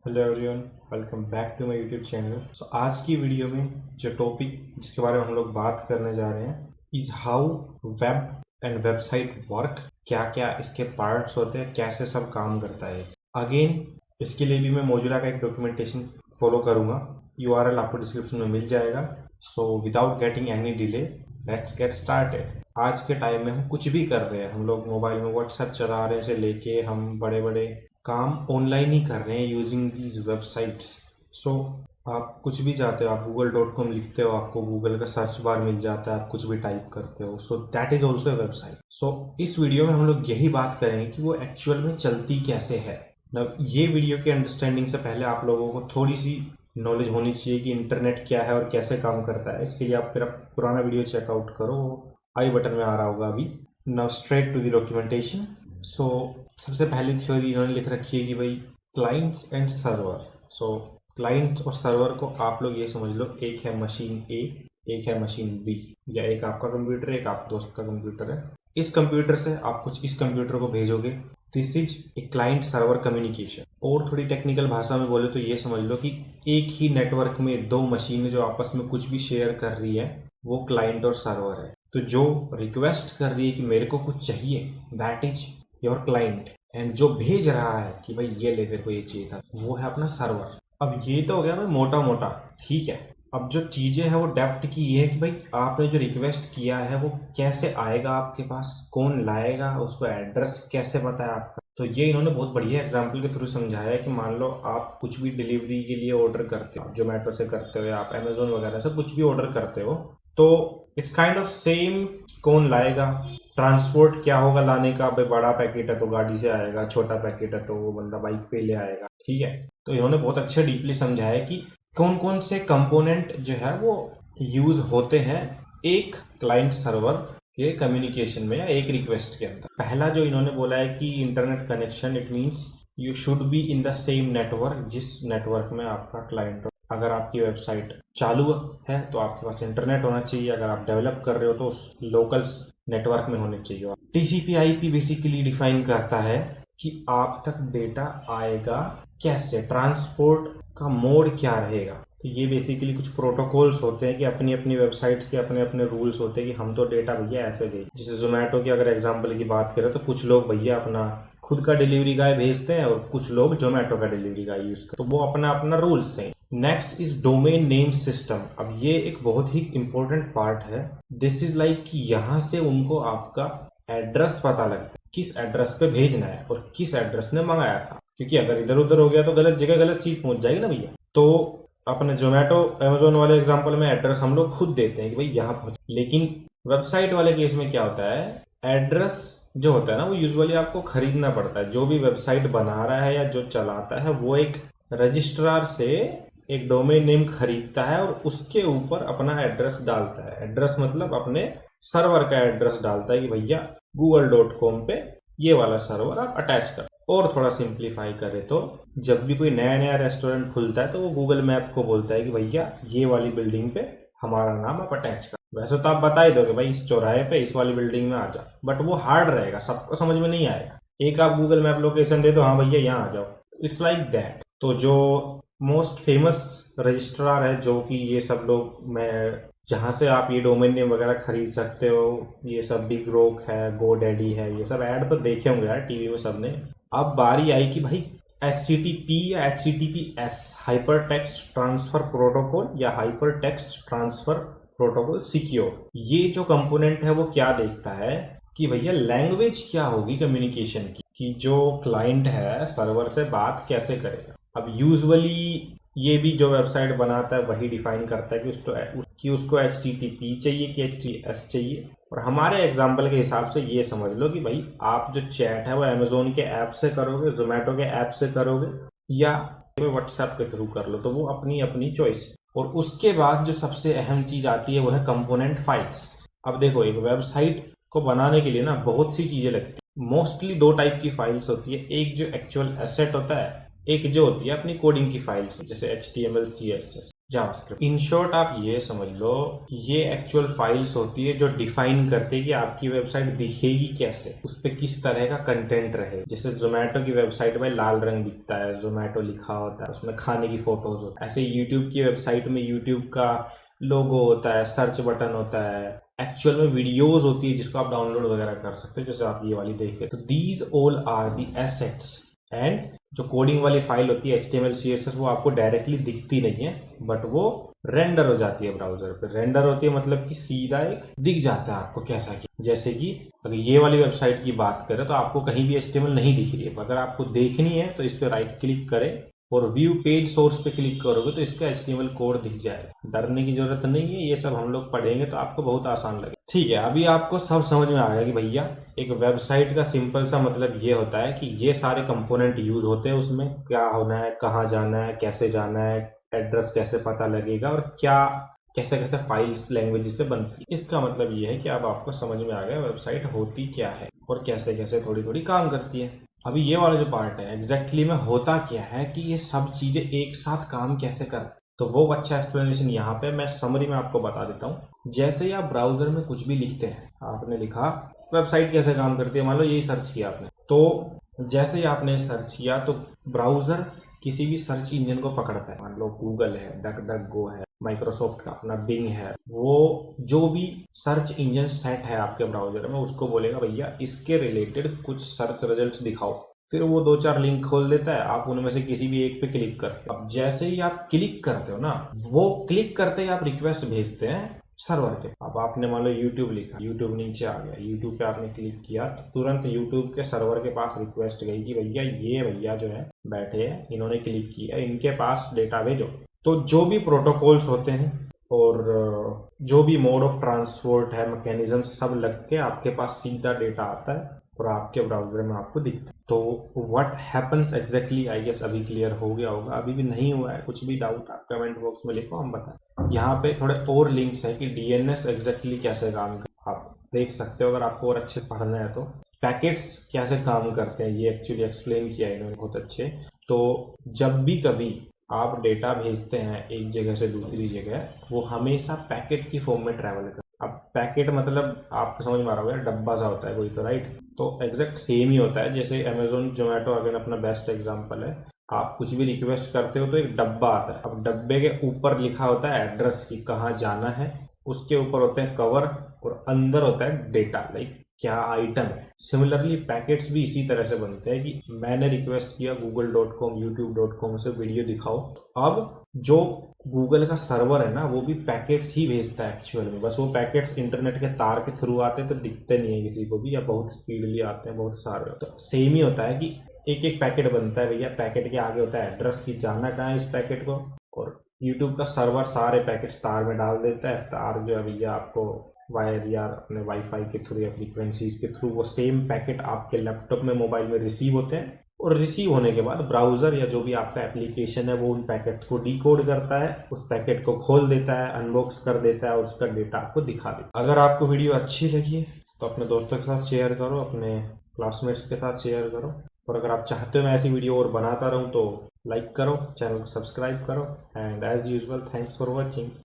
Hello everyone, welcome back to my YouTube channel. आज की video में जो टॉपिक जिसके बारे में हम लोग बात करने जा रहे हैं is how web and website work. क्या क्या इसके पार्ट्स होते हैं, कैसे सब काम करता है। अगेन इसके लिए भी मैं मोजुला का एक डॉक्यूमेंटेशन फॉलो करूंगा। यूआरएल आपको डिस्क्रिप्शन में मिल जाएगा। So without getting any delay let's get started. आज के टाइम में हम कुछ भी कर रहे हैं, हम लोग मोबाइल में व्हाट्सएप चला रहे हैं से लेके हम बड़े बड़े काम ऑनलाइन ही कर रहे हैं यूजिंग दीज वेबसाइट्स। सो आप कुछ भी चाहते हो, आप google.com लिखते हो, आपको गूगल का सर्च बार मिल जाता है, आप कुछ भी टाइप करते हो। So that is also a website. So इस वीडियो में हम लोग यही बात करेंगे कि वो एक्चुअल में चलती कैसे है। ये वीडियो के अंडरस्टैंडिंग से पहले आप लोगों को थोड़ी सी नॉलेज होनी चाहिए कि इंटरनेट क्या है और कैसे काम करता है। इसके लिए आप फिर पुराना वीडियो चेकआउट करो, आई बटन में आ रहा होगा अभी। Now straight to the documentation. So सबसे पहली थ्योरी इन्होंने लिख रखी है कि भाई clients and server. So clients और सर्वर को आप लोग ये समझ लो, एक है मशीन ए, एक है मशीन बी, या एक आपका कंप्यूटर है, एक आप दोस्त का कंप्यूटर है। इस कंप्यूटर से आप कुछ इस कंप्यूटर को भेजोगे। This is a client server communication. और थोड़ी टेक्निकल भाषा में बोले तो ये समझ लो कि एक ही नेटवर्क में दो मशीनें जो आपस में कुछ भी शेयर कर रही है वो क्लाइंट और सर्वर है। तो जो रिक्वेस्ट कर रही है कि मेरे को कुछ चाहिए, that is your client. And जो भेज रहा है कि भाई ये ले, तेरे को ये चाहिए था, वो है अपना सर्वर। अब ये तो हो गया भाई मोटा मोटा, ठीक है। अब जो चीजें हैं वो डेप्थ की ये है कि भाई आपने जो रिक्वेस्ट किया है वो कैसे आएगा आपके पास, कौन लाएगा, उसको एड्रेस कैसे पता है आपका। तो ये इन्होंने बहुत बढ़िया एग्जाम्पल के थ्रू समझाया है कि मान लो आप कुछ भी डिलीवरी के लिए ऑर्डर करते हो, आप जोमेटो से करते हो या आप अमेजोन वगैरह से कुछ भी ऑर्डर करते हो, तो इट्स काइंड ऑफ सेम। कौन लाएगा, ट्रांसपोर्ट क्या होगा लाने का, भाई बड़ा पैकेट है तो गाड़ी से आएगा, छोटा पैकेट है तो वो बंदा बाइक पे ले आएगा, ठीक है। तो इन्होंने बहुत अच्छे डीपली समझाया कि कौन कौन से कंपोनेंट जो है वो यूज होते हैं एक क्लाइंट सर्वर के कम्युनिकेशन में या एक रिक्वेस्ट के अंदर। पहला जो इन्होंने बोला है कि internet connection, it means you should be in the same network जिस नेटवर्क में आपका क्लाइंट हो। अगर आपकी वेबसाइट चालू है तो आपके पास इंटरनेट होना चाहिए, अगर आप डेवलप कर रहे हो तो उस लोकल नेटवर्क में होने चाहिए। TCP/IP बेसिकली डिफाइन करता है कि आप तक डेटा आएगा कैसे, ट्रांसपोर्ट का मोड क्या रहेगा। तो ये बेसिकली कुछ प्रोटोकॉल्स होते हैं कि अपनी अपनी वेबसाइट्स के अपने अपने रूल्स होते हैं कि हम तो डेटा भैया ऐसे भेज। जैसे जोमेटो की अगर एग्जांपल की बात करें तो कुछ लोग भैया अपना खुद का डिलीवरी गाय भेजते हैं और कुछ लोग जोमेटो का डिलीवरी गाय यूज करते हैं, तो वो अपना अपना रूल्स हैं। Next is domain name system. अब ये एक बहुत ही इंपॉर्टेंट पार्ट है। दिस इज लाइक कि यहाँ से उनको आपका एड्रेस पता लगता है, किस एड्रेस पे भेजना है और किस एड्रेस ने मंगाया था। क्योंकि अगर इधर उधर हो गया तो गलत जगह गलत चीज पहुंच जाएगी ना भैया। तो अपने जोमेटो अमेजोन वाले एग्जांपल में एड्रेस हम लोग खुद देते हैं कि भाई यहाँ पहुंच। लेकिन वेबसाइट वाले केस में क्या होता है, एड्रेस जो होता है ना वो यूजुअली आपको खरीदना पड़ता है। जो भी वेबसाइट बना रहा है या जो चलाता है वो एक रजिस्ट्रार से एक डोमेन नेम खरीदता है और उसके ऊपर अपना एड्रेस डालता है। एड्रेस मतलब अपने सर्वर का एड्रेस डालता है कि भैया google.com पे ये वाला सर्वर आप अटैच कर। और थोड़ा सिंप्लीफाई करें तो जब भी कोई नया नया रेस्टोरेंट खुलता है तो वो गूगल मैप को बोलता है कि भैया ये वाली बिल्डिंग पे हमारा नाम आप अटैच कर। वैसे तो आप बता ही दोगे भाई इस चौराहे पे इस वाली बिल्डिंग में आ जाओ, बट वो हार्ड रहेगा, सबको समझ में नहीं आएगा। एक आप गूगल मैप लोकेशन दे दो, हाँ भैया यहाँ आ जाओ, इट्स लाइक दैट। तो जो मोस्ट फेमस रजिस्ट्रार है जो कि ये सब लोग, मैं जहाँ से आप ये डोमेन नेम वगैरह खरीद सकते हो, ये सब बिग रोक है, GoDaddy है, ये सब ऐड तो देखे होंगे यार टीवी में सबने। अब बारी आई कि भाई HTTP या HTTPS, hyper text transfer protocol या hyper text transfer protocol secure. ये जो कंपोनेंट है वो क्या देखता है कि भैया लैंग्वेज क्या होगी कम्युनिकेशन की, कि जो क्लाइंट है सर्वर से बात कैसे करेगा। अब यूजुअली ये भी जो वेबसाइट बनाता है वही डिफाइन करता है कि उसको HTTP चाहिए कि HTTPS चाहिए। और हमारे एग्जाम्पल के हिसाब से ये समझ लो कि भाई आप जो चैट है वो अमेजोन के ऐप से करोगे, जोमेटो के ऐप से करोगे या व्हाट्सएप के थ्रू कर लो, तो वो अपनी अपनी चॉइस। और उसके बाद जो सबसे अहम चीज आती है वो है कंपोनेंट फाइल्स। अब देखो एक वेबसाइट को बनाने के लिए ना बहुत सी चीजें लगती है। मोस्टली दो टाइप की फाइल्स होती है, एक जो एक्चुअल एसेट होता है, एक जो होती है अपनी कोडिंग की फाइल्स, जैसे HTML CSS। JavaScript. In short आप ये समझ लो, ये एक्चुअल फाइल्स होती है जो डिफाइन करती है कि आपकी वेबसाइट दिखेगी कैसे, उस पे किस तरह का कंटेंट रहे। जैसे जोमेटो की वेबसाइट में लाल रंग दिखता है, जोमेटो लिखा होता है, उसमें खाने की फोटोज होती है। ऐसे यूट्यूब की वेबसाइट में यूट्यूब का लोगो होता है, सर्च बटन होता है, एक्चुअल में वीडियोस होती है जिसको आप डाउनलोड वगैरह कर सकते हो, जैसे आप ये वाली देखें। तो these all are the assets. And जो कोडिंग वाली फाइल होती है HTML CSS, वो आपको डायरेक्टली दिखती नहीं है, बट वो रेंडर हो जाती है ब्राउजर पे। रेंडर होती है मतलब कि सीधा एक दिख जाता है आपको कैसा कि, जैसे कि अगर ये वाली वेबसाइट की बात करें तो आपको कहीं भी HTML नहीं दिख रही है। अगर आपको देखनी है तो इस पर राइट क्लिक करें और व्यू पेज सोर्स पे क्लिक करोगे तो इसका HTML कोड दिख जाएगा। डरने की जरूरत नहीं है, ये सब हम लोग पढ़ेंगे तो आपको बहुत आसान लगेगा। ठीक है, अभी आपको सब समझ में आ गया कि भैया एक वेबसाइट का सिंपल सा मतलब ये होता है कि ये सारे कंपोनेंट यूज होते हैं, उसमें क्या होना है, कहाँ जाना है, कैसे जाना है, एड्रेस कैसे पता लगेगा, और क्या कैसे कैसे फाइल्स लैंग्वेज से बनती है। इसका मतलब ये है कि अब आपको समझ में आ गया वेबसाइट होती क्या है और कैसे कैसे थोड़ी थोड़ी काम करती है। अभी ये वाला जो पार्ट है एग्जैक्टली में होता क्या है कि ये सब चीजें एक साथ काम कैसे करती, तो वो अच्छा एक्सप्लेनेशन यहाँ पे मैं समरी में आपको बता देता हूँ। जैसे ही आप ब्राउजर में कुछ भी लिखते हैं, आपने लिखा वेबसाइट कैसे काम करती है, मान लो यही सर्च किया आपने, तो जैसे ही आपने सर्च किया तो ब्राउजर किसी भी सर्च इंजन को पकड़ता है। मान लो गूगल है, डक डक गो है, माइक्रोसॉफ्ट का अपना बिंग है, वो जो भी सर्च इंजन सेट है आपके ब्राउजर में उसको बोलेगा भैया इसके रिलेटेड कुछ सर्च रिजल्ट्स दिखाओ। फिर वो 2-4 लिंक खोल देता है, आप उनमें से किसी भी एक पे क्लिक करते हो। अब जैसे ही आप क्लिक करते हो ना, वो क्लिक करते ही आप रिक्वेस्ट भेजते हैं सर्वर के। अब आपने मान लो YouTube लिखा, YouTube नीचे आ गया, YouTube पे आपने क्लिक किया तो तुरंत YouTube के सर्वर के पास रिक्वेस्ट गई कि भैया ये भैया जो है बैठे हैं, इन्होंने क्लिक किया, इनके पास डेटा भेजो। तो जो भी प्रोटोकॉल्स होते हैं और जो भी मोड ऑफ ट्रांसपोर्ट है, मैकेनिज्म सब लग के आपके पास सीधा डेटा आता है और आपके ब्राउजर में आपको दिखता है। तो what happens exactly, I guess अभी क्लियर हो गया होगा। अभी भी नहीं हुआ है, कुछ भी डाउट आप कमेंट बॉक्स में लिखो, हम बताएं। यहाँ पे थोड़े और लिंक्स हैं कि DNS एग्जैक्टली कैसे काम कर, आप देख सकते हो अगर आपको और अच्छे पढ़ना है तो। पैकेट्स कैसे काम करते हैं ये एक्चुअली एक्सप्लेन किया है इन्होंने बहुत अच्छे। तो जब भी कभी आप डेटा भेजते हैं एक जगह से दूसरी जगह, वो हमेशा पैकेट की फॉर्म में ट्रैवल कर। अब पैकेट मतलब आपको समझ में आ रहा होगा, डब्बा सा होता है कोई तो, राइट। तो एग्जैक्ट सेम ही होता है, जैसे अमेजोन जोमेटो अगर अपना बेस्ट एग्जांपल है। आप कुछ भी रिक्वेस्ट करते हो तो एक डब्बा आता है। अब डब्बे के ऊपर लिखा होता है एड्रेस की कहाँ जाना है, उसके ऊपर होते हैं कवर और अंदर होता है डेटा, लाइक क्या आइटम है। सिमिलरली पैकेट्स भी इसी तरह से बनते हैं कि मैंने रिक्वेस्ट किया google.com youtube.com से वीडियो दिखाओ। अब जो गूगल का सर्वर है ना, वो भी पैकेट्स ही भेजता है एक्चुअल में, बस वो पैकेट्स इंटरनेट के तार के थ्रू आते हैं तो दिखते नहीं है किसी को भी, या बहुत स्पीडली आते हैं बहुत सारे। तो सेम ही होता है कि एक एक पैकेट बनता है भैया, पैकेट के आगे होता है एड्रेस की जाना कहाँ है इस पैकेट को, और यूट्यूब का सर्वर सारे पैकेट्स तार में डाल देता है। तार जो है भैया आपको वायर या अपने वाईफाई के थ्रू या फ्रीक्वेंसीज के थ्रू वो सेम पैकेट आपके लैपटॉप में मोबाइल में रिसीव होते हैं, और रिसीव होने के बाद ब्राउजर या जो भी आपका एप्लीकेशन है वो उन पैकेट्स को डिकोड करता है, उस पैकेट को खोल देता है, अनबॉक्स कर देता है और उसका डेटा आपको दिखा देता है। अगर आपको वीडियो अच्छी लगी है तो अपने दोस्तों के साथ शेयर करो, अपने क्लासमेट्स के साथ शेयर करो, और अगर आप चाहते हो मैं ऐसी वीडियो और बनाता रहूं तो लाइक करो, चैनल को सब्सक्राइब करो, and as usual thanks for watching.